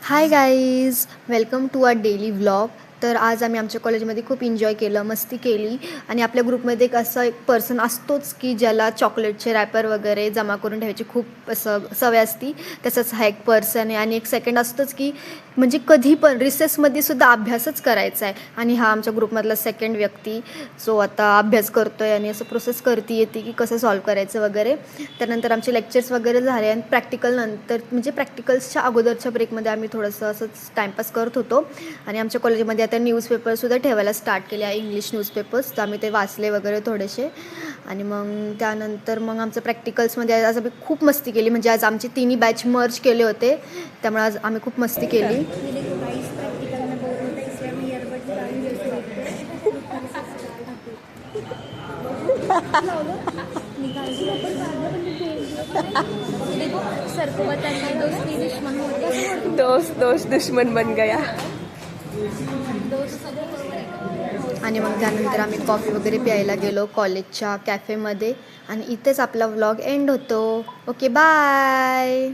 High guys, welcome to our daily vlog. तर आज आम्ही आमच्या कॉलेजमध्ये खूप एन्जॉय केलं, मस्ती केली. आणि आपल्या ग्रुपमध्ये एक असा एक पर्सन असतोच की ज्याला चॉकलेटचे रॅपर वगैरे जमा करून ठेवायची खूप असं सवय असती. तसंच हा एक पर्सन आहे. आणि एक सेकंड असतोच की म्हणजे कधी पण रिसेसमध्ये सुद्धा अभ्यासच करायचा आहे. आणि हा आमच्या ग्रुपमधला सेकंड व्यक्ती जो आता अभ्यास करतो आहे आणि असं प्रोसेस करती येते की कसं सॉल्व करायचं वगैरे. त्यानंतर आमचे लेक्चर्स वगैरे झाले आणि प्रॅक्टिकल नंतर म्हणजे प्रॅक्टिकल्सच्या अगोदरच्या ब्रेकमध्ये आम्ही थोडंसं असंच टाईमपास करत होतो. आणि आमच्या कॉलेजमध्ये आता न्यूजपेपरसुद्धा ठेवायला स्टार्ट केले आहे, इंग्लिश न्यूजपेपर्स. तर आम्ही ते वाचले वगैरे थोडेसे. आणि मग त्यानंतर मग आमचं प्रॅक्टिकल्समध्ये आज आम्ही खूप मस्ती केली. म्हणजे आज आमचे तिन्ही बॅच मर्ज केले होते, त्यामुळे आज आम्ही खूप मस्ती केली. दोस्त दोस्त दुश्मन बन गया. आणि मग त्यानंतर आम्ही कॉफी वगैरे प्यायला गेलो कॉलेजच्या कॅफेमध्ये. आणि इथेच आपला व्लॉग एंड होतो. Okay, bye.